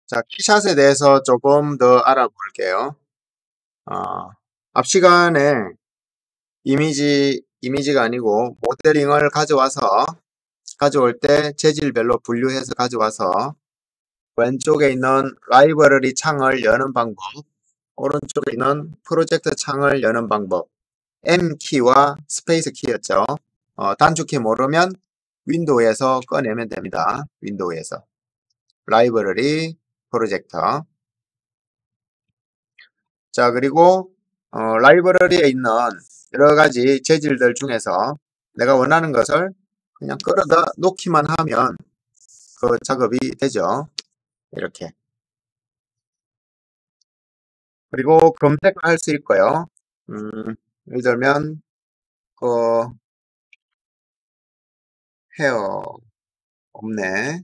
자, 키샷에 대해서 조금 더 알아볼게요. 어, 앞 시간에 이미지가 아니고 모델링을 가져올 때 재질별로 분류해서 가져와서 왼쪽에 있는 라이브러리 창을 여는 방법, 오른쪽에 있는 프로젝트 창을 여는 방법, M키와 스페이스 키였죠. 단축키 모르면 윈도우에서 꺼내면 됩니다. 윈도우에서. 라이브러리, 프로젝터. 자, 그리고 라이브러리에 있는 여러 가지 재질들 중에서 내가 원하는 것을 그냥 끌어다 놓기만 하면 그 작업이 되죠. 이렇게. 그리고 검색할 수 있고요. 예를 들면 그 헤어 없네.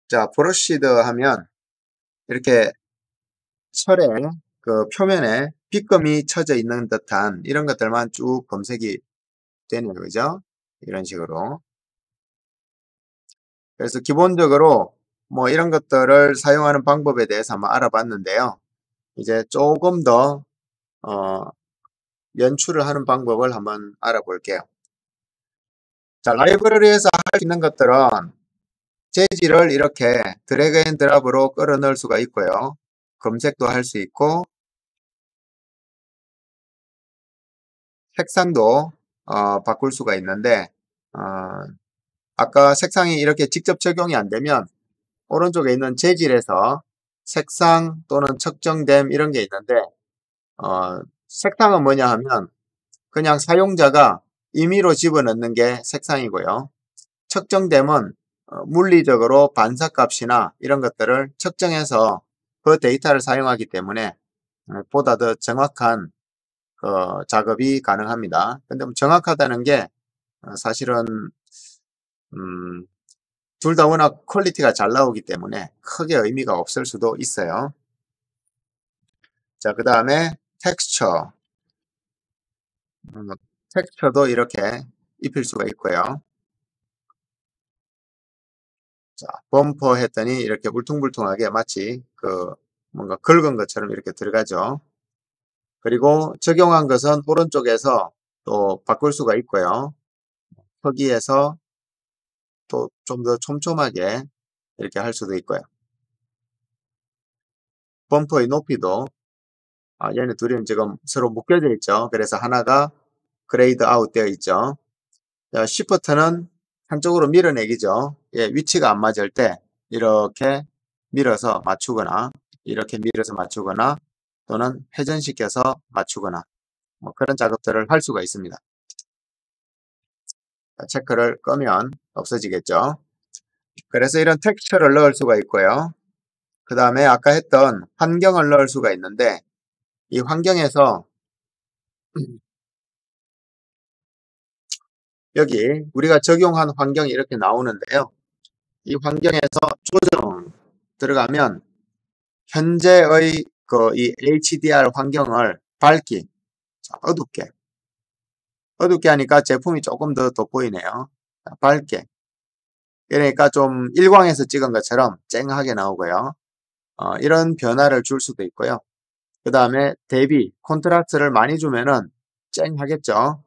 자, 브러쉬드 하면 이렇게 철에 그 표면에 빗금이 쳐져 있는 듯한 이런 것들만 쭉 검색이 되는 거죠. 이런 식으로. 그래서 기본적으로 뭐 이런 것들을 사용하는 방법에 대해서 한번 알아봤는데요. 이제 조금 더 어, 연출을 하는 방법을 한번 알아볼게요. 자, 라이브러리에서 할 수 있는 것들은 재질을 이렇게 드래그 앤 드랍으로 끌어 넣을 수가 있고요. 검색도 할 수 있고 색상도 바꿀 수가 있는데 어, 아까 색상이 이렇게 직접 적용이 안 되면 오른쪽에 있는 재질에서 색상 또는 측정됨 이런 게 있는데 색상은 뭐냐 하면 그냥 사용자가 임의로 집어넣는 게 색상이고요. 측정됨은 물리적으로 반사값이나 이런 것들을 측정해서 그 데이터를 사용하기 때문에 보다 더 정확한 작업이 가능합니다. 근데 정확하다는 게 사실은 음, 둘 다 워낙 퀄리티가 잘 나오기 때문에 크게 의미가 없을 수도 있어요. 자, 그 다음에 텍스처. 텍스처도 이렇게 입힐 수가 있고요. 자, 범퍼 했더니 이렇게 울퉁불퉁하게 마치 그 뭔가 긁은 것처럼 이렇게 들어가죠. 그리고 적용한 것은 오른쪽에서 또 바꿀 수가 있고요. 거기에서 또 좀 더 촘촘하게 이렇게 할 수도 있고요. 범퍼의 높이도 얘네 둘이 지금 서로 묶여져 있죠. 그래서 하나가 그레이드 아웃 되어 있죠. 자, 시프트는 한쪽으로 밀어내기죠. 예, 위치가 안 맞을 때 이렇게 밀어서 맞추거나 이렇게 밀어서 맞추거나 또는 회전시켜서 맞추거나 뭐 그런 작업들을 할 수가 있습니다. 자, 체크를 끄면 없어지겠죠. 그래서 이런 텍스처를 넣을 수가 있고요. 그 다음에 아까 했던 환경을 넣을 수가 있는데 이 환경에서 여기 우리가 적용한 환경이 이렇게 나오는데요. 이 환경에서 조정 들어가면 현재의 그 이 HDR 환경을 밝기, 자, 어둡게 하니까 제품이 조금 더 돋보이네요. 자, 밝게. 그러니까 좀 일광에서 찍은 것처럼 쨍하게 나오고요. 이런 변화를 줄 수도 있고요. 그 다음에 대비, 콘트라스트를 많이 주면은 쨍하겠죠.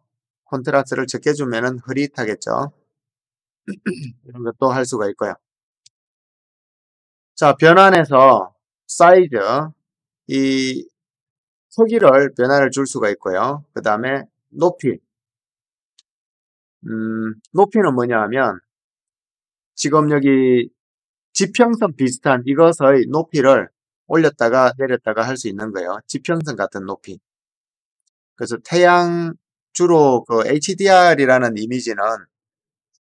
콘트라스트를 적게 주면은 흐릿하겠죠. 이런 것도 할 수가 있고요. 자, 변환해서 사이즈, 이 크기를 변화를 줄 수가 있고요. 그 다음에 높이, 높이는 뭐냐 하면 지금 여기 지평선 비슷한 이것의 높이를 올렸다가 내렸다가 할 수 있는 거예요. 지평선 같은 높이. 그래서 주로 그 HDR이라는 이미지는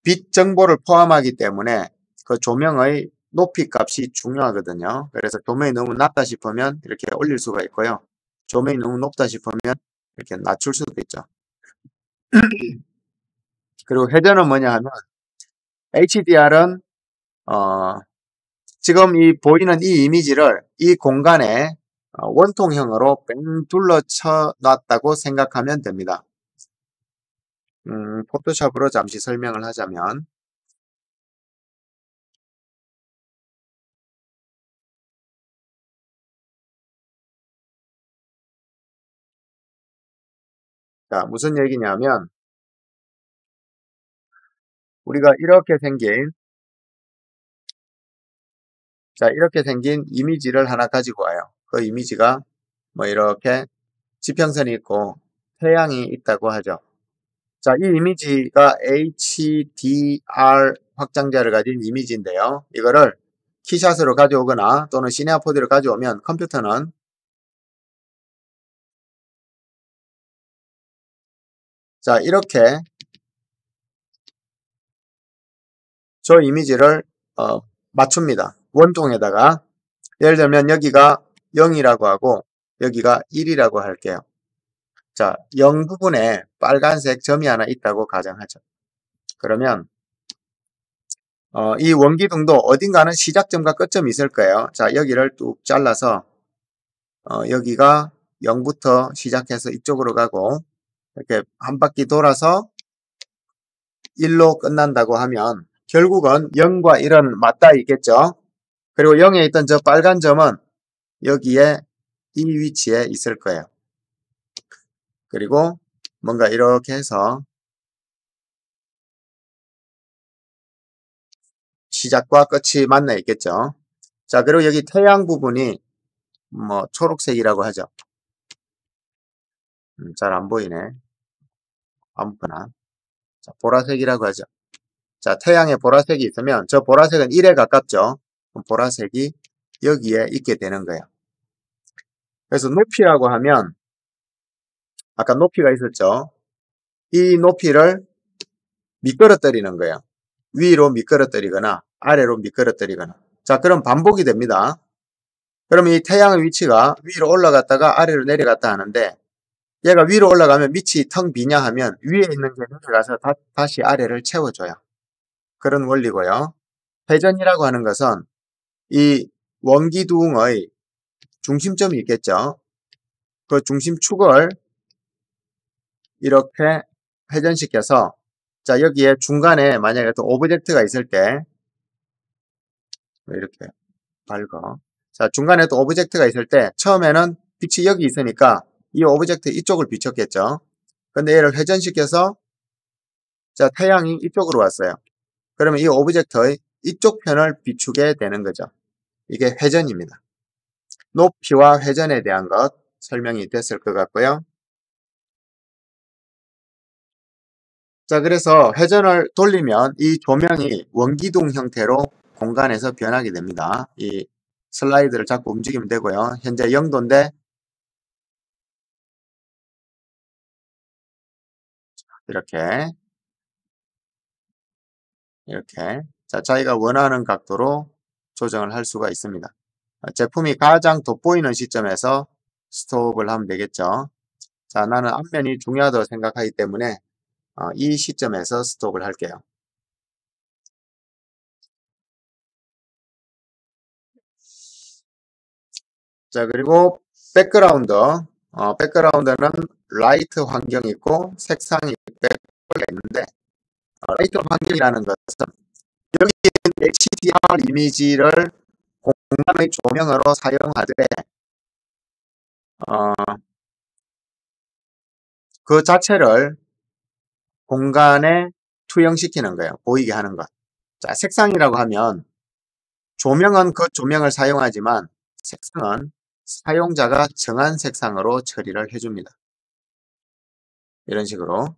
빛 정보를 포함하기 때문에 그 조명의 높이 값이 중요하거든요. 그래서 조명이 너무 낮다 싶으면 이렇게 올릴 수가 있고요. 조명이 너무 높다 싶으면 이렇게 낮출 수도 있죠. 그리고 회전은 뭐냐 하면 HDR은 지금 이 보이는 이 이미지를 이 공간에 원통형으로 뺑 둘러쳐 놨다고 생각하면 됩니다. 포토샵으로 잠시 설명을 하자면, 자, 무슨 얘기냐면, 우리가 이렇게 생긴 이미지를 하나 가지고 와요. 그 이미지가 뭐 이렇게 지평선이 있고 태양이 있다고 하죠. 자, 이 이미지가 HDR 확장자를 가진 이미지인데요. 이거를 키샷으로 가져오거나 또는 시네아포드로 가져오면 컴퓨터는 자, 이렇게 저 이미지를 맞춥니다. 원통에다가 예를 들면 여기가 0이라고 하고 여기가 1이라고 할게요. 자, 0 부분에 빨간색 점이 하나 있다고 가정하죠. 그러면 이 원기둥도 어딘가는 시작점과 끝점이 있을 거예요. 자, 여기를 뚝 잘라서 여기가 0부터 시작해서 이쪽으로 가고 이렇게 한 바퀴 돌아서 1로 끝난다고 하면 결국은 0과 1은 맞닿아 있겠죠. 그리고 0에 있던 저 빨간 점은 여기에 이 위치에 있을 거예요. 그리고 뭔가 이렇게 해서 시작과 끝이 만나 있겠죠. 자, 그리고 여기 태양 부분이 뭐 초록색이라고 하죠. 잘 안 보이네. 아무거나. 자, 보라색이라고 하죠. 자, 태양에 보라색이 있으면 저 보라색은 1에 가깝죠. 그럼 보라색이 여기에 있게 되는 거예요. 그래서 높이라고 하면 아까 높이가 있었죠. 이 높이를 미끄러뜨리는 거예요. 위로 미끄러뜨리거나 아래로 미끄러뜨리거나. 자, 그럼 반복이 됩니다. 그럼 이 태양의 위치가 위로 올라갔다가 아래로 내려갔다 하는데 얘가 위로 올라가면 밑이 텅 비냐 하면 위에 있는 게 내려가서 다시 아래를 채워줘요. 그런 원리고요. 회전이라고 하는 것은 이 원기둥의 중심점이 있겠죠. 그 중심축을 이렇게 회전시켜서 자, 여기에 중간에 만약에 또 오브젝트가 있을 때 이렇게 밝어. 자, 중간에 또 오브젝트가 있을 때 처음에는 빛이 여기 있으니까 이 오브젝트 이쪽을 비췄겠죠. 근데 얘를 회전시켜서 자, 태양이 이쪽으로 왔어요. 그러면 이 오브젝트의 이쪽 편을 비추게 되는 거죠. 이게 회전입니다. 높이와 회전에 대한 것 설명이 됐을 것 같고요. 자, 그래서 회전을 돌리면 이 조명이 원기둥 형태로 공간에서 변하게 됩니다. 이 슬라이드를 자꾸 움직이면 되고요. 현재 0도인데 이렇게 자, 자기가 원하는 각도로 조정을 할 수가 있습니다. 제품이 가장 돋보이는 시점에서 스톱을 하면 되겠죠. 자, 나는 앞면이 중요하다고 생각하기 때문에 이 시점에서 스톱을 할게요. 자, 그리고 백그라운드는 라이트 환경이 있고 색상이 있는데 라이트 환경이라는 것은 여기 있는 HDR 이미지를 공간의 조명으로 사용하되 그 자체를 공간에 투영시키는 거예요. 보이게 하는 것. 자, 색상이라고 하면 조명은 그 조명을 사용하지만 색상은 사용자가 정한 색상으로 처리를 해줍니다. 이런 식으로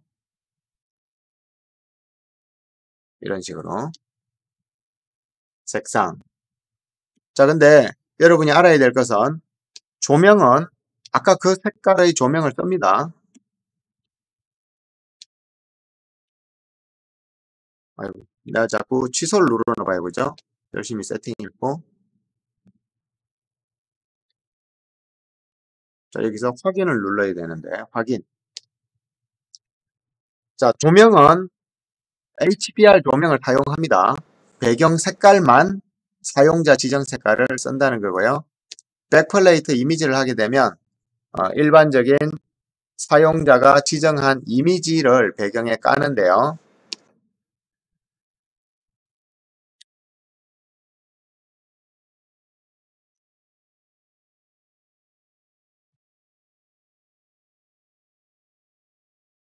색상. 자, 근데 여러분이 알아야 될 것은 조명은 아까 그 색깔의 조명을 씁니다. 아이고, 내가 자꾸 취소를 누르나 봐요. 그죠? 열심히 세팅했고. 자, 여기서 확인을 눌러야 되는데, 확인. 자, 조명은 HDR 조명을 사용합니다. 배경 색깔만 사용자 지정 색깔을 쓴다는 거고요. 백플레이트 이미지를 하게 되면 일반적인 사용자가 지정한 이미지를 배경에 까는데요.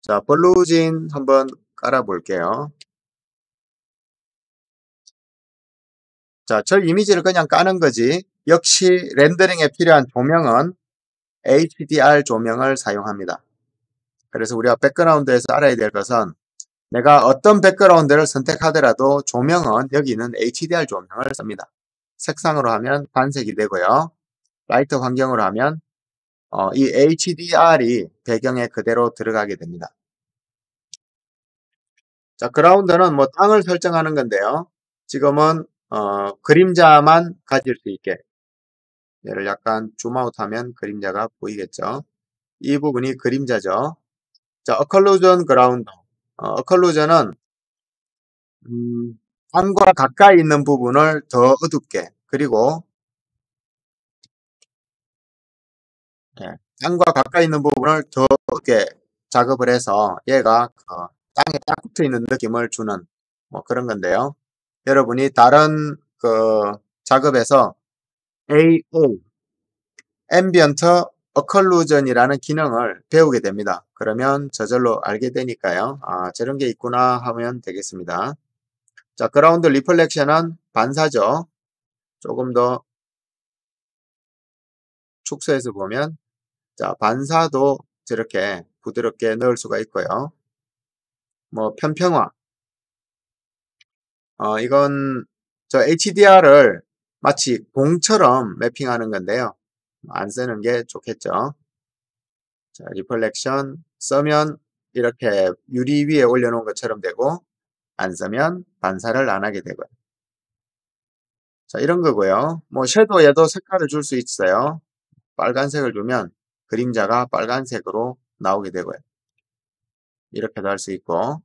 자, 블루진 한번 깔아 볼게요. 자, 저 이미지를 그냥 까는 거지. 역시 렌더링에 필요한 조명은 HDR 조명을 사용합니다. 그래서 우리가 백그라운드에서 알아야 될 것은 내가 어떤 백그라운드를 선택하더라도 조명은 여기는 HDR 조명을 씁니다. 색상으로 하면 반색이 되고요. 라이트 환경으로 하면 이 HDR이 배경에 그대로 들어가게 됩니다. 자, 그라운드는 뭐 땅을 설정하는 건데요. 지금은 그림자만 가질 수 있게, 얘를 약간 줌아웃하면 그림자가 보이겠죠. 이 부분이 그림자죠. 자, 어컬루전 그라운드. 어컬루전은 땅과 가까이 있는 부분을 더 어둡게, 그리고 땅과 가까이 있는 부분을 더 어둡게 작업을 해서 얘가 땅에 딱 붙어 있는 느낌을 주는 뭐 그런 건데요. 여러분이 다른 작업에서 AO, Ambient Occlusion이라는 기능을 배우게 됩니다. 그러면 저절로 알게 되니까요. 아, 저런 게 있구나 하면 되겠습니다. 자, 그라운드 리플렉션은 반사죠. 조금 더 축소해서 보면, 자, 반사도 저렇게 부드럽게 넣을 수가 있고요. 뭐, 편평화. 이건 저 HDR을 마치 공처럼 매핑하는 건데요. 안 쓰는 게 좋겠죠. 자, 리플렉션 쓰면 이렇게 유리 위에 올려놓은 것처럼 되고, 안 쓰면 반사를 안 하게 되고요. 자, 이런 거고요. 뭐, 섀도우에도 색깔을 줄 수 있어요. 빨간색을 주면 그림자가 빨간색으로 나오게 되고요. 이렇게도 할 수 있고,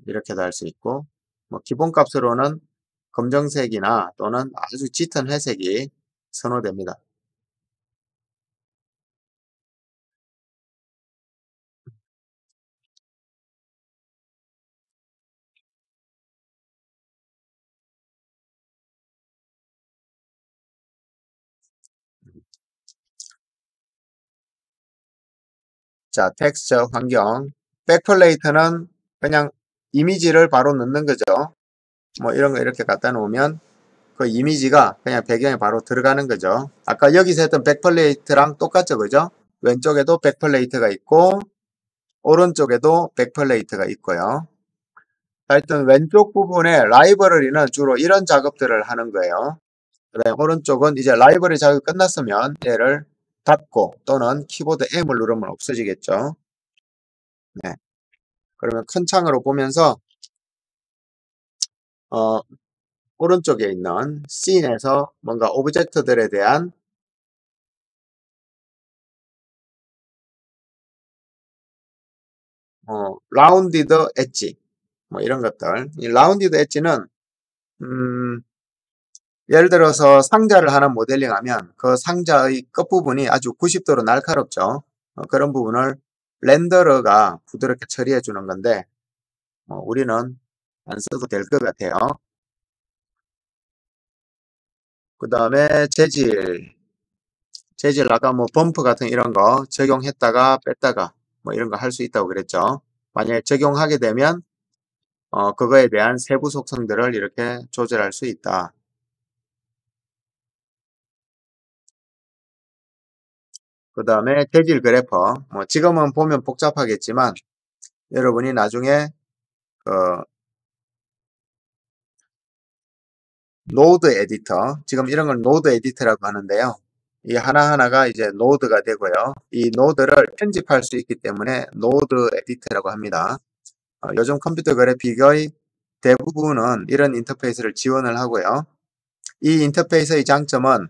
이렇게도 할 수 있고, 뭐 기본값으로는 검정색이나 또는 아주 짙은 회색이 선호됩니다. 자, 텍스처 환경. 백플레이트는 그냥 이미지를 바로 넣는 거죠. 뭐 이런 거 이렇게 갖다 놓으면 그 이미지가 그냥 배경에 바로 들어가는 거죠. 아까 여기서 했던 백플레이트랑 똑같죠, 그죠? 왼쪽에도 백플레이트가 있고 오른쪽에도 백플레이트가 있고요. 하여튼 왼쪽 부분에 라이브러리는 주로 이런 작업들을 하는 거예요. 그다음에 오른쪽은 이제 라이브러리 작업이 끝났으면 얘를 닫고 또는 키보드 M을 누르면 없어지겠죠. 네. 그러면 큰 창으로 보면서 어, 오른쪽에 있는 씬에서 뭔가 오브젝트들에 대한 라운디드 엣지 뭐 이런 것들. 이 라운디드 엣지는 음, 예를 들어서 상자를 하나 모델링하면 그 상자의 끝부분이 아주 90도로 날카롭죠. 그런 부분을 렌더러가 부드럽게 처리해 주는 건데 우리는 안 써도 될 것 같아요. 그 다음에 재질 아까 뭐 범프 같은 이런 거 적용했다가 뺐다가 뭐 이런 거 할 수 있다고 그랬죠. 만약에 적용하게 되면 그거에 대한 세부 속성들을 이렇게 조절할 수 있다. 그 다음에 재질 그래퍼. 뭐 지금은 보면 복잡하겠지만 여러분이 나중에 노드 에디터, 지금 이런 걸 노드 에디터라고 하는데요. 이 하나하나가 이제 노드가 되고요. 이 노드를 편집할 수 있기 때문에 노드 에디터라고 합니다. 요즘 컴퓨터 그래픽의 대부분은 이런 인터페이스를 지원을 하고요. 이 인터페이스의 장점은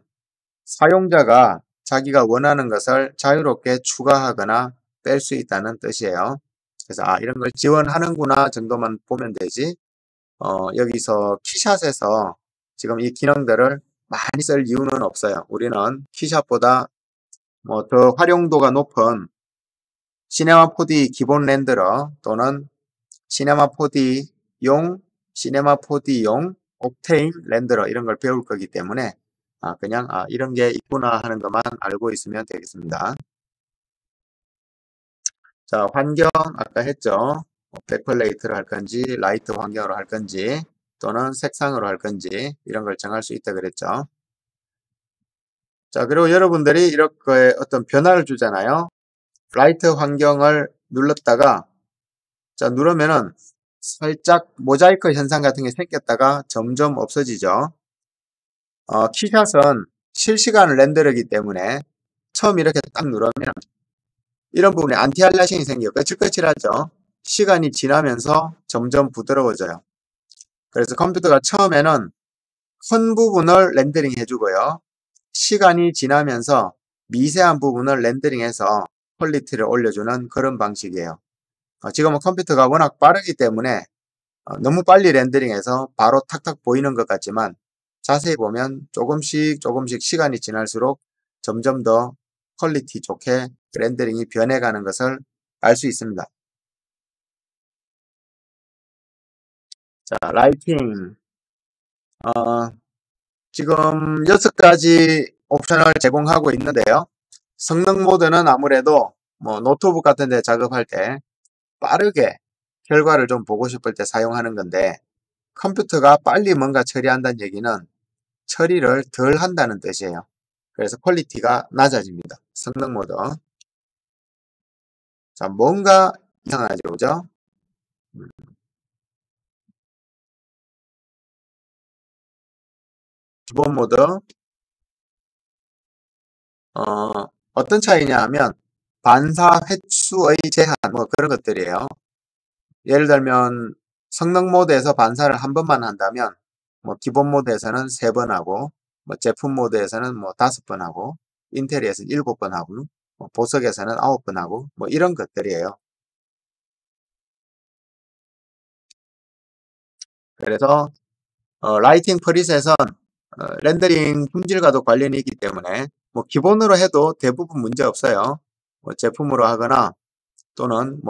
사용자가 자기가 원하는 것을 자유롭게 추가하거나 뺄 수 있다는 뜻이에요. 그래서 이런 걸 지원하는구나 정도만 보면 되지. 여기서 키샷에서 지금 이 기능들을 많이 쓸 이유는 없어요. 우리는 키샷보다 뭐 더 활용도가 높은 시네마 4D 기본 렌더러 또는 시네마 4D용 옥테인 렌더러 이런 걸 배울 거기 때문에 그냥 이런 게 있구나 하는 것만 알고 있으면 되겠습니다. 자, 환경 아까 했죠. 백플레이트를 할 건지 라이트 환경으로 할 건지 또는 색상으로 할 건지 이런 걸 정할 수 있다 그랬죠. 자, 그리고 여러분들이 이렇게 어떤 변화를 주잖아요. 라이트 환경을 눌렀다가 자, 누르면은 살짝 모자이크 현상 같은 게 생겼다가 점점 없어지죠. 키샷은 실시간 렌더르기 때문에 처음 이렇게 딱 누르면 이런 부분에 안티알리아싱이 생겨요. 거칠거칠하죠. 시간이 지나면서 점점 부드러워져요. 그래서 컴퓨터가 처음에는 큰 부분을 렌더링 해주고요. 시간이 지나면서 미세한 부분을 렌더링해서 퀄리티를 올려주는 그런 방식이에요. 지금은 컴퓨터가 워낙 빠르기 때문에 너무 빨리 렌더링해서 바로 탁탁 보이는 것 같지만 자세히 보면 조금씩 시간이 지날수록 점점 더 퀄리티 좋게 렌더링이 변해가는 것을 알 수 있습니다. 자, 라이팅. 지금 6가지 옵션을 제공하고 있는데요. 성능 모드는 아무래도 노트북 같은 데 작업할 때 빠르게 결과를 좀 보고 싶을 때 사용하는 건데 컴퓨터가 빨리 뭔가 처리한다는 얘기는 처리를 덜 한다는 뜻이에요. 그래서 퀄리티가 낮아집니다. 성능 모드. 자, 뭔가 이상하죠, 그죠? 기본 모드. 어떤 차이냐 하면 반사 횟수의 제한 그런 것들이에요. 예를 들면 성능 모드에서 반사를 한 번만 한다면 기본 모드에서는 3번 하고 제품 모드에서는 5번 하고 인테리어에서는 7번 하고 보석에서는 9번 하고 이런 것들이에요. 그래서 라이팅 프리셋은 렌더링 품질과도 관련이 있기 때문에 기본으로 해도 대부분 문제 없어요. 제품으로 하거나 또는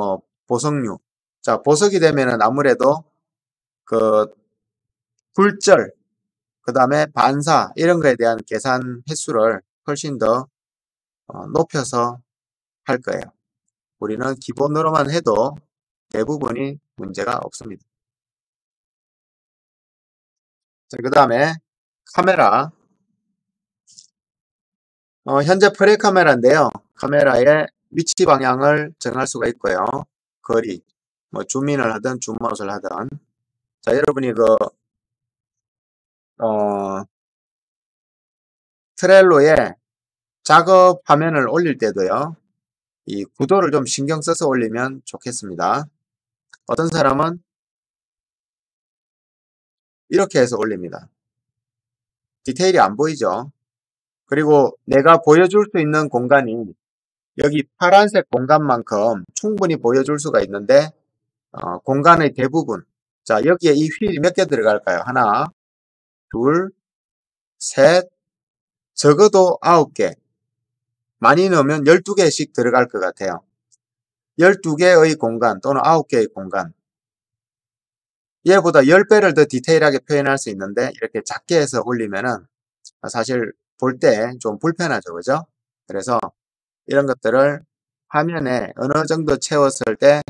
보석류. 자, 보석이 되면은 아무래도 그 굴절, 그 다음에 반사 이런 거에 대한 계산 횟수를 훨씬 더 높여서 할 거예요. 우리는 기본으로만 해도 대부분이 문제가 없습니다. 자, 그 다음에 카메라. 현재 프레 카메라인데요. 카메라의 위치 방향을 정할 수가 있고요. 거리, 줌인을 하든 줌아웃을 하든. 자, 여러분이 트렐로에 작업 화면을 올릴 때도요. 이 구도를 좀 신경 써서 올리면 좋겠습니다. 어떤 사람은 이렇게 해서 올립니다. 디테일이 안 보이죠? 그리고 내가 보여줄 수 있는 공간이 여기 파란색 공간만큼 충분히 보여줄 수가 있는데 공간의 대부분 자 여기에 이 휠이 몇 개 들어갈까요? 하나, 둘, 셋, 적어도 9개 많이 넣으면 12개씩 들어갈 것 같아요. 12개의 공간 또는 9개의 공간 얘보다 10배를 더 디테일하게 표현할 수 있는데 이렇게 작게 해서 올리면은 사실 볼 때 좀 불편하죠. 그죠? 그래서 이런 것들을 화면에 어느 정도 채웠을 때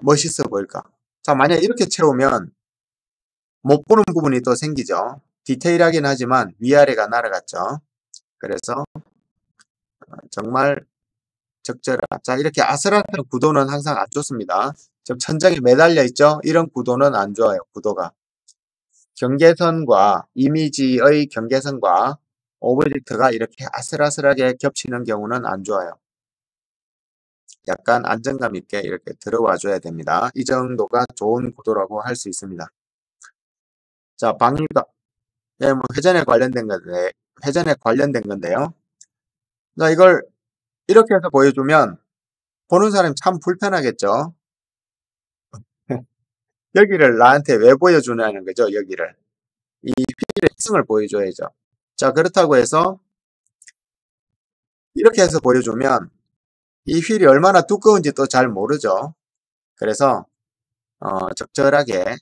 멋있어 보일까? 자, 만약 이렇게 채우면 못 보는 부분이 또 생기죠. 디테일하긴 하지만 위아래가 날아갔죠. 그래서 정말 적절한. 자, 이렇게 아슬아슬한 구도는 항상 안 좋습니다. 지금 천장에 매달려 있죠? 이런 구도는 안 좋아요. 구도가. 경계선과 이미지의 경계선과 오브젝트가 이렇게 아슬아슬하게 겹치는 경우는 안 좋아요. 약간 안정감 있게 이렇게 들어와 줘야 됩니다. 이 정도가 좋은 구도라고 할 수 있습니다. 자, 방위가 예, 회전에 관련된 건데요. 자, 이걸 이렇게 해서 보여주면 보는 사람이 참 불편하겠죠. 여기를 나한테 왜 보여주냐는 거죠. 여기를 이 휠의 특성을 보여줘야죠. 자, 그렇다고 해서 이렇게 해서 보여주면 이 휠이 얼마나 두꺼운지 또 잘 모르죠. 그래서 적절하게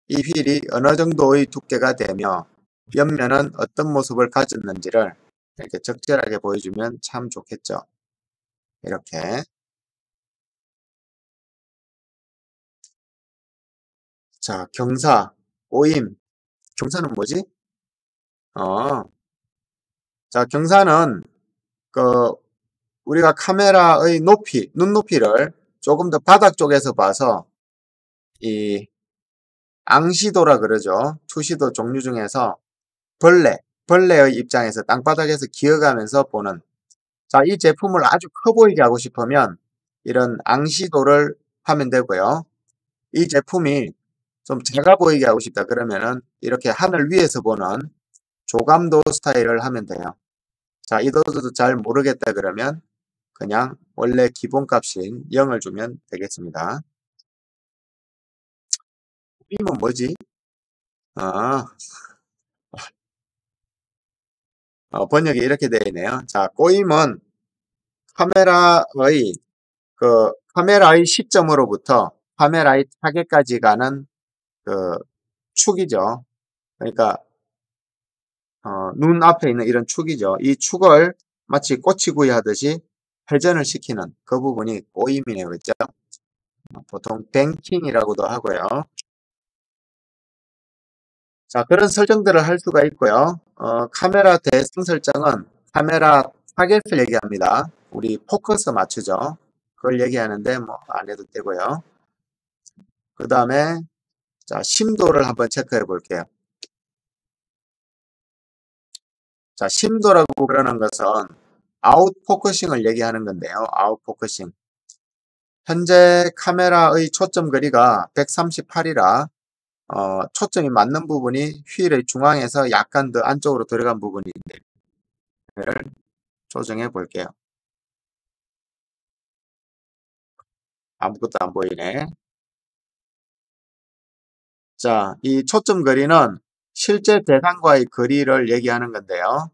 이 휠이 어느 정도의 두께가 되며 옆면은 어떤 모습을 가졌는지를 이렇게 적절하게 보여주면 참 좋겠죠. 이렇게. 자, 경사, 오임. 경사는 뭐지? 어, 자, 경사는 그 우리가 카메라의 높이, 눈높이를 조금 더 바닥 쪽에서 봐서 이 앙시도라 그러죠. 투시도 종류 중에서 벌레의 입장에서 땅바닥에서 기어가면서 보는. 자, 이 제품을 아주 커 보이게 하고 싶으면 이런 앙시도를 하면 되고요. 이 제품이 좀 작아 보이게 하고 싶다 그러면은 이렇게 하늘 위에서 보는 조감도 스타일을 하면 돼요. 자, 이도저도 잘 모르겠다 그러면 그냥 원래 기본값인 0을 주면 되겠습니다. 이건 뭐지? 아, 번역이 이렇게 되어 있네요. 자, 꼬임은 카메라의 카메라의 시점으로부터 카메라의 타겟까지 가는 그 축이죠. 그러니까 눈 앞에 있는 이런 축이죠. 이 축을 마치 꼬치구이 하듯이 회전을 시키는 그 부분이 꼬임이네요. 그죠? 보통 뱅킹이라고도 하고요. 자, 그런 설정들을 할 수가 있고요. 카메라 대상 설정은 카메라 타겟을 얘기합니다. 우리 포커스 맞추죠. 그걸 얘기하는데 뭐 안 해도 되고요. 그 다음에 자, 심도를 한번 체크해 볼게요. 자, 심도라고 그러는 것은 아웃 포커싱을 얘기하는 건데요. 아웃 포커싱. 현재 카메라의 초점 거리가 138이라 초점이 맞는 부분이 휠의 중앙에서 약간 더 안쪽으로 들어간 부분인데 조정해 볼게요. 아무것도 안 보이네. 자, 이 초점 거리는 실제 대상과의 거리를 얘기하는 건데요.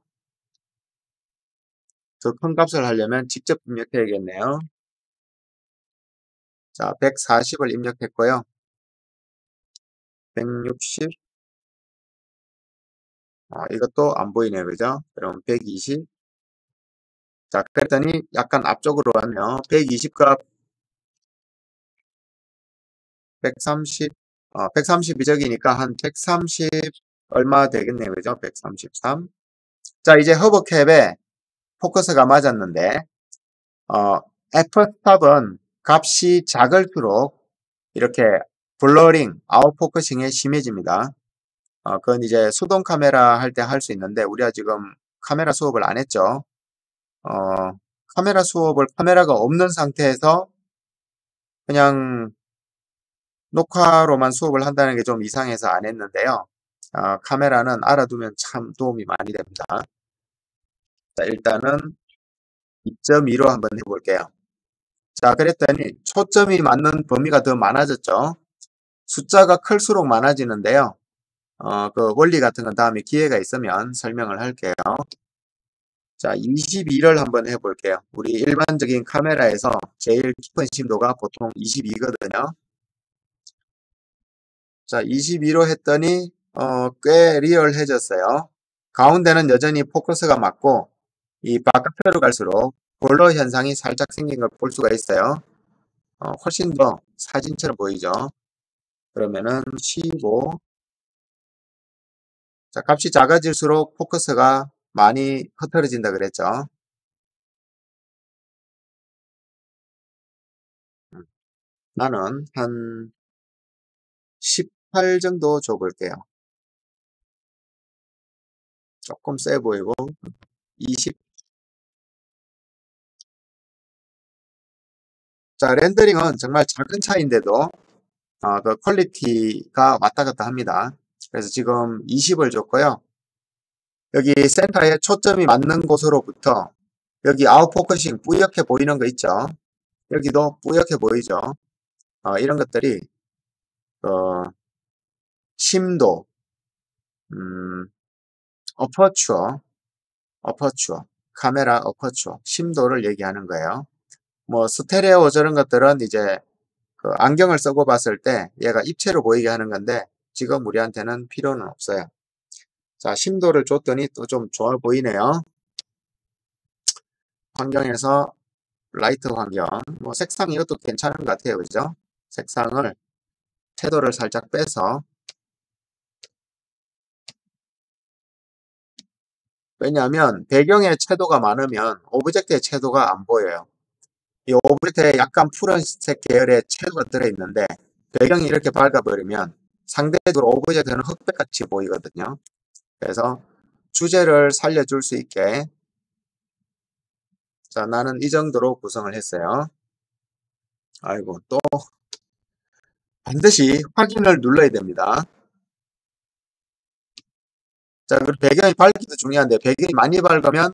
더 큰 값을 하려면 직접 입력해야겠네요. 자, 140을 입력했고요. 160, 이것도 안 보이네요. 그죠? 그럼 120. 자, 그랬더니 약간 앞쪽으로 왔네요. 120값 130, 130이 적이니까 한 130 얼마 되겠네요. 그죠? 133. 자, 이제 허브캡에 포커스가 맞았는데, F스탑은 값이 작을수록 이렇게 블러링, 아웃포커싱에 심해집니다. 그건 이제 수동 카메라 할 때 할 수 있는데, 우리가 지금 카메라 수업을 안 했죠. 어, 카메라 수업을 카메라가 없는 상태에서 그냥 녹화로만 수업을 한다는 게 좀 이상해서 안 했는데요. 카메라는 알아두면 참 도움이 많이 됩니다. 자, 일단은 2.2로 한번 해볼게요. 자, 그랬더니 초점이 맞는 범위가 더 많아졌죠. 숫자가 클수록 많아지는데요. 그 원리 같은 건 다음에 기회가 있으면 설명을 할게요. 자, 22를 한번 해볼게요. 우리 일반적인 카메라에서 제일 깊은 심도가 보통 22거든요. 자, 22로 했더니 꽤 리얼해졌어요. 가운데는 여전히 포커스가 맞고 이 바깥으로 갈수록 볼러 현상이 살짝 생긴 걸 볼 수가 있어요. 훨씬 더 사진처럼 보이죠. 그러면은 15. 자, 값이 작아질수록 포커스가 많이 흐트러진다 그랬죠. 나는 한 18 정도 줘볼게요. 조금 세 보이고 20. 자, 렌더링은 정말 작은 차이인데도 그 퀄리티가 왔다 갔다 합니다. 그래서 지금 20을 줬고요. 여기 센터에 초점이 맞는 곳으로부터 여기 아웃포커싱 뿌옇게 보이는 거 있죠. 여기도 뿌옇게 보이죠. 이런 것들이 어, 심도, 음, 어퍼추어, 카메라 어퍼처, 심도를 얘기하는 거예요. 뭐 스테레오 저런 것들은 이제 그 안경을 쓰고 봤을 때 얘가 입체로 보이게 하는 건데 지금 우리한테는 필요는 없어요. 자, 심도를 줬더니 또 좀 좋아 보이네요. 환경에서 라이트 환경, 뭐 색상 이것도 괜찮은 것 같아요. 그죠? 색상을 채도를 살짝 빼서, 왜냐하면 배경에 채도가 많으면 오브젝트의 채도가 안 보여요. 이 오브젝트에 약간 푸른색 계열의 채도가 들어있는데 배경이 이렇게 밝아버리면 상대적으로 오브젝트는 흑백같이 보이거든요. 그래서 주제를 살려줄 수 있게, 자, 나는 이 정도로 구성을 했어요. 아이고, 또 반드시 확인을 눌러야 됩니다. 자, 그리고 배경이 밝기도 중요한데 배경이 많이 밝으면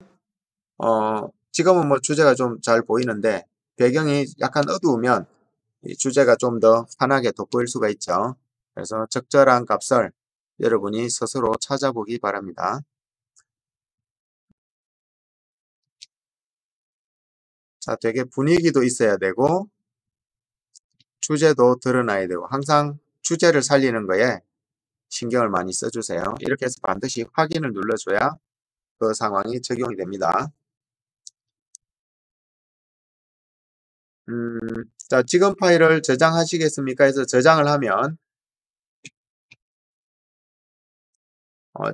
지금은 뭐 주제가 좀 잘 보이는데 배경이 약간 어두우면 이 주제가 좀 더 환하게 돋보일 수가 있죠. 그래서 적절한 값을 여러분이 스스로 찾아보기 바랍니다. 자, 되게 분위기도 있어야 되고 주제도 드러나야 되고 항상 주제를 살리는 거에 신경을 많이 써주세요. 이렇게 해서 반드시 확인을 눌러줘야 그 상황이 적용이 됩니다. 자, 지금 파일을 저장하시겠습니까? 해서 저장을 하면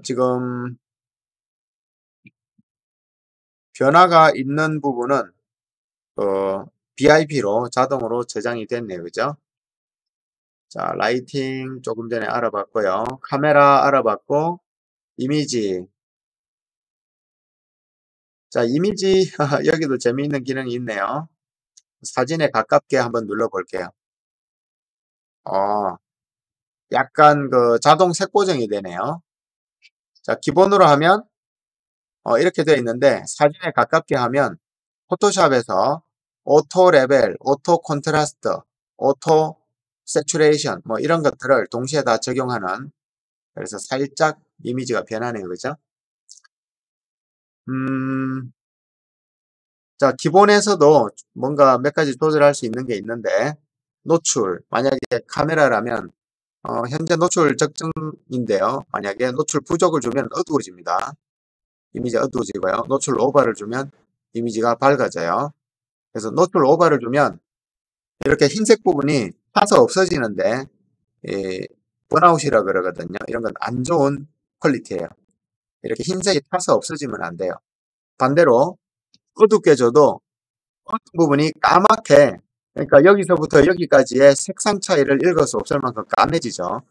지금 변화가 있는 부분은 BIP로 자동으로 저장이 됐네요. 그죠? 자, 라이팅 조금 전에 알아봤고요. 카메라 알아봤고, 이미지. 자, 이미지 여기도 재미있는 기능이 있네요. 사진에 가깝게 한번 눌러볼게요. 약간 그 자동 색 보정이 되네요. 자, 기본으로 하면 이렇게 되어 있는데 사진에 가깝게 하면 포토샵에서 오토 레벨, 오토 콘트라스트, 오토 세츄레이션 뭐 이런 것들을 동시에 다 적용하는, 그래서 살짝 이미지가 변하네요. 그죠? 자, 기본에서도 뭔가 몇 가지 조절할 수 있는 게 있는데 노출, 만약에 카메라라면 현재 노출 적정인데요. 만약에 노출 부족을 주면 어두워집니다. 이미지가 어두워지고요. 노출 오버를 주면 이미지가 밝아져요. 그래서 노출 오버를 주면 이렇게 흰색 부분이 타서 없어지는데 번아웃이라 그러거든요. 이런 건 안 좋은 퀄리티예요. 이렇게 흰색이 타서 없어지면 안 돼요. 반대로 어둡게 줘도 어떤 부분이 까맣게, 그러니까 여기서부터 여기까지의 색상 차이를 읽을 수 없을 만큼 까매지죠.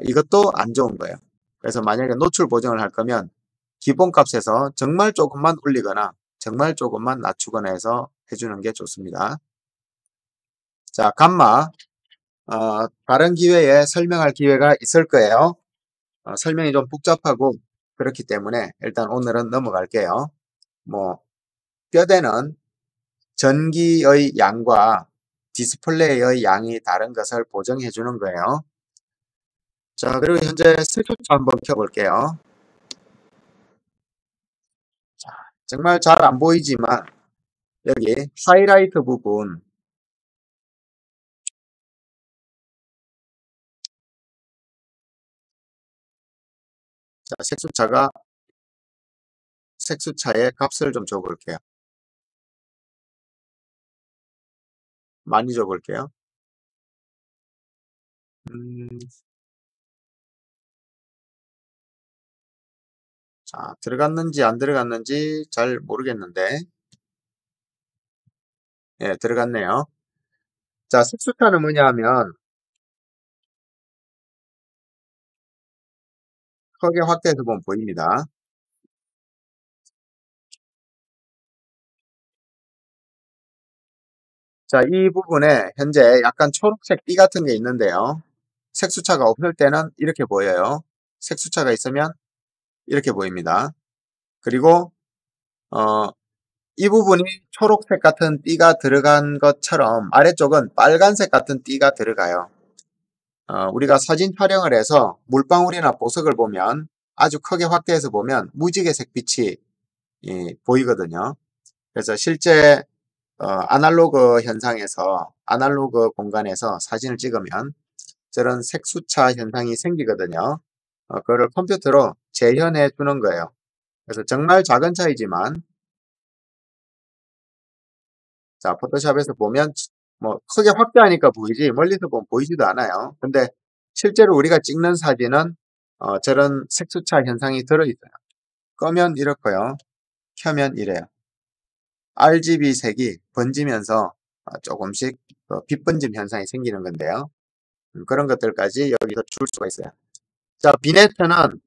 이것도 안 좋은 거예요. 그래서 만약에 노출 보정을 할 거면 기본값에서 정말 조금만 올리거나 정말 조금만 낮추거나 해서 해주는 게 좋습니다. 자, 감마. 다른 기회에 설명할 기회가 있을 거예요. 설명이 좀 복잡하고 그렇기 때문에 일단 오늘은 넘어갈게요. 뭐 뼈대는 전기의 양과 디스플레이의 양이 다른 것을 보정해 주는 거예요. 자, 그리고 현재 스위치 한번 켜볼게요. 자, 정말 잘 안 보이지만 여기 하이라이트 부분, 자, 색수차의 값을 좀 줘볼게요. 많이 줘볼게요. 음, 자, 들어갔는지 안 들어갔는지 잘 모르겠는데, 예, 들어갔네요. 자, 색수차는 뭐냐 하면 크게 확대해서 보면 보입니다. 자, 이 부분에 현재 약간 초록색 띠 같은 게 있는데요. 색수차가 없을 때는 이렇게 보여요. 색수차가 있으면 이렇게 보입니다. 그리고 어, 이 부분이 초록색 같은 띠가 들어간 것처럼 아래쪽은 빨간색 같은 띠가 들어가요. 우리가 사진 촬영을 해서 물방울이나 보석을 보면 아주 크게 확대해서 보면 무지개색 빛이 보이거든요. 그래서 실제 아날로그 현상에서 아날로그 공간에서 사진을 찍으면 저런 색수차 현상이 생기거든요. 그거를 컴퓨터로 재현해 주는 거예요. 그래서 정말 작은 차이지만 자 포토샵에서 보면 뭐 크게 확대하니까 보이지 멀리서 보면 보이지도 않아요. 근데 실제로 우리가 찍는 사진은 저런 색수차 현상이 들어있어요. 끄면 이렇고요. 켜면 이래요. RGB 색이 번지면서 조금씩 빛번짐 현상이 생기는 건데요. 그런 것들까지 여기서 줄 수가 있어요. 자, 비네트는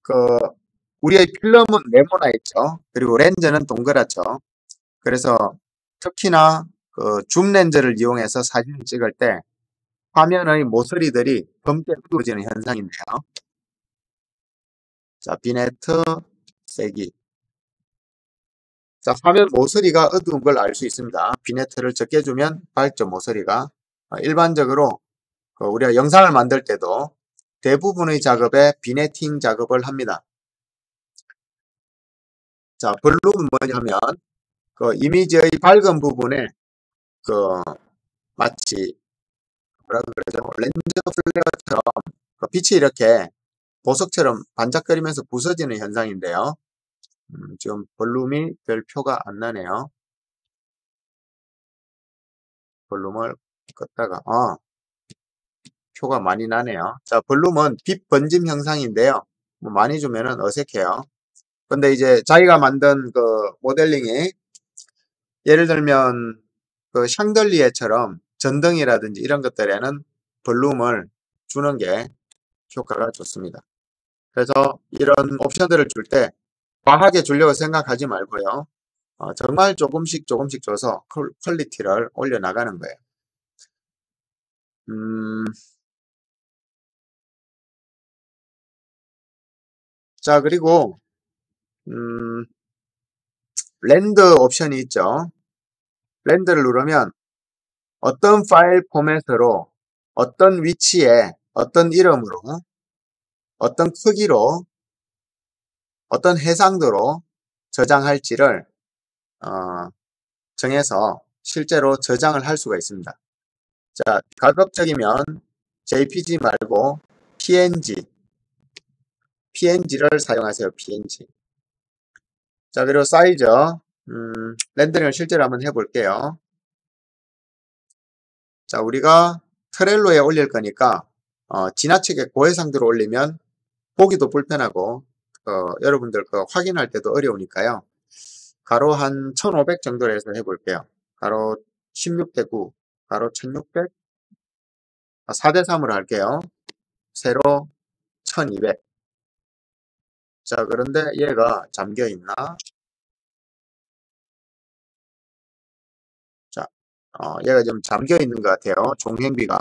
그 우리의 필름은 네모나 있죠. 그리고 렌즈는 동그랗죠. 그래서 특히나 그 줌 렌즈를 이용해서 사진을 찍을 때 화면의 모서리들이 검게 어두워지는 현상인데요. 자, 비네트 세기. 자, 화면 모서리가 어두운 걸 알 수 있습니다. 비네트를 적게 주면 밝죠, 모서리가. 일반적으로 우리가 영상을 만들 때도 대부분의 작업에 비네팅 작업을 합니다. 자, 블룸은 뭐냐면 그 이미지의 밝은 부분에 그 마치 뭐라 그러죠? 렌즈 플레어처럼 그 빛이 이렇게 보석처럼 반짝거리면서 부서지는 현상인데요. 지금 볼륨이 별 표가 안 나네요. 볼륨을 껐다가 표가 많이 나네요. 자, 볼륨은 빛 번짐 형상인데요. 뭐 많이 주면은 어색해요. 근데 이제 자기가 만든 그 모델링이 예를 들면 그 샹들리에처럼 전등이라든지 이런 것들에는 볼륨을 주는 게 효과가 좋습니다. 그래서 이런 옵션들을 줄 때 과하게 주려고 생각하지 말고요. 정말 조금씩 조금씩 줘서 퀄리티를 올려나가는 거예요. 자, 그리고 랜드 옵션이 있죠. 랜드를 누르면 어떤 파일 포맷으로 어떤 위치에 어떤 이름으로 어떤 크기로 어떤 해상도로 저장할지를 어, 정해서 실제로 저장을 할 수가 있습니다. 자, 가급적이면 JPG 말고 PNG를 사용하세요. PNG. 자, 그리고 사이즈 렌더링을 실제로 한번 해볼게요. 자, 우리가 트렐로에 올릴 거니까 지나치게 고해상도로 올리면 보기도 불편하고 여러분들 확인할 때도 어려우니까요. 가로 한 1500 정도로 해서 해볼게요. 가로 16대 9, 가로 1600, 4대 3으로 할게요. 세로 1200. 자, 그런데 얘가 잠겨 있나? 자, 얘가 좀 잠겨 있는 것 같아요. 종횡비가.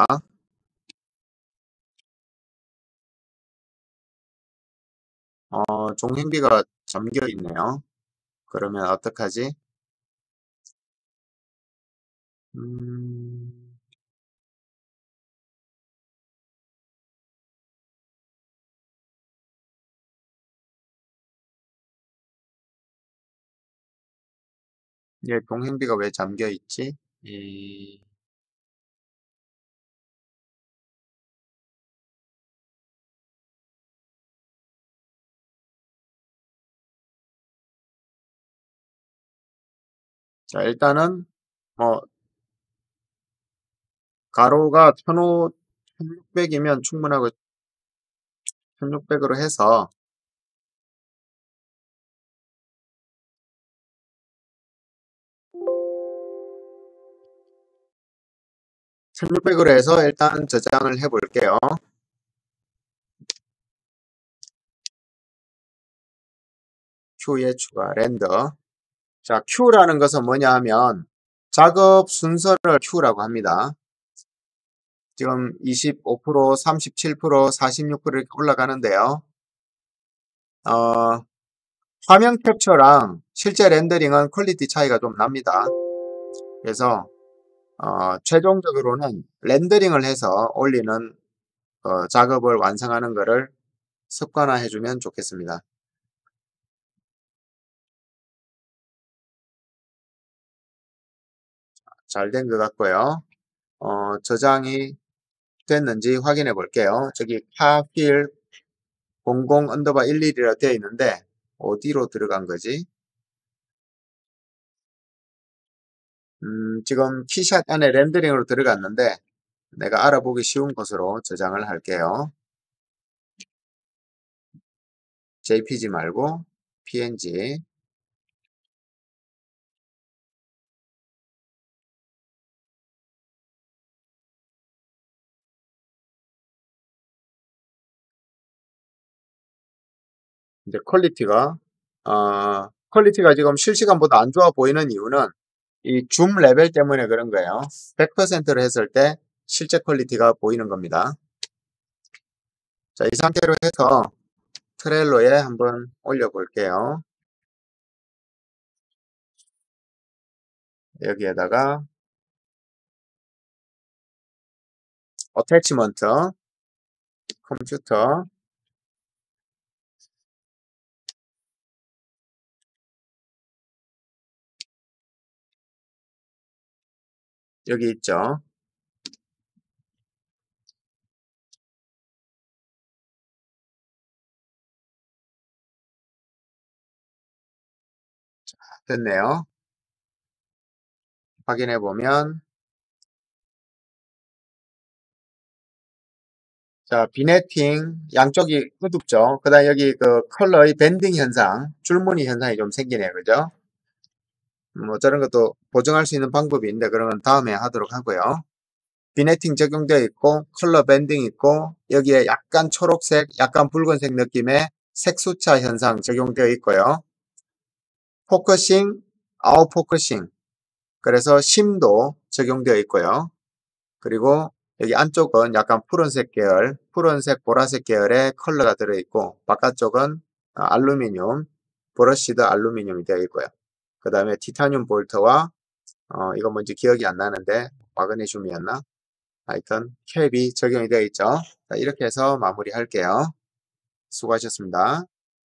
종횡비가 잠겨 있네요. 그러면 어떡하지? 음, 얘 종횡비가 왜 잠겨 있지? 자, 일단은 뭐 가로가 1600이면 충분하고 1600으로 해서 1600으로 해서 일단 저장을 해 볼게요. Q에 추가 렌더. 자, Q라는 것은 뭐냐 하면 작업 순서를 Q라고 합니다. 지금 25%, 37%, 46% 이렇게 올라가는데요. 화면 캡처랑 실제 렌더링은 퀄리티 차이가 좀 납니다. 그래서 최종적으로는 렌더링을 해서 올리는 작업을 완성하는 것을 습관화해 주면 좋겠습니다. 잘 된 것 같고요. 저장이 됐는지 확인해 볼게요. 저기 파필 00 언더바 11이라 되어 있는데 어디로 들어간 거지? 지금 키샷 안에 렌더링으로 들어갔는데 내가 알아보기 쉬운 곳으로 저장을 할게요. JPG 말고 PNG. 이제 퀄리티가 지금 실시간보다 안 좋아 보이는 이유는 이 줌 레벨 때문에 그런 거예요. 100%로 했을 때 실제 퀄리티가 보이는 겁니다. 자, 이 상태로 해서 트렐로에 한번 올려볼게요. 여기에다가 어태치먼트, 컴퓨터, 여기 있죠. 됐네요. 확인해 보면 자, 비네팅 양쪽이 어둡죠. 그 다음에 여기 그 컬러의 밴딩 현상, 줄무늬 현상이 좀 생기네요. 그죠? 뭐 저런 것도 보정할 수 있는 방법이 있는데 그러면 다음에 하도록 하고요. 비네팅 적용되어 있고 컬러 밴딩 있고 여기에 약간 초록색, 약간 붉은색 느낌의 색수차 현상 적용되어 있고요. 포커싱, 아웃 포커싱, 그래서 심도 적용되어 있고요. 그리고 여기 안쪽은 약간 푸른색 계열, 푸른색, 보라색 계열의 컬러가 들어있고 바깥쪽은 알루미늄, 브러쉬드 알루미늄이 되어 있고요. 그 다음에 티타늄 볼트와 이건 뭔지 기억이 안 나는데 마그네슘이었나? 하여튼 캡이 적용이 되어 있죠. 자, 이렇게 해서 마무리 할게요. 수고하셨습니다.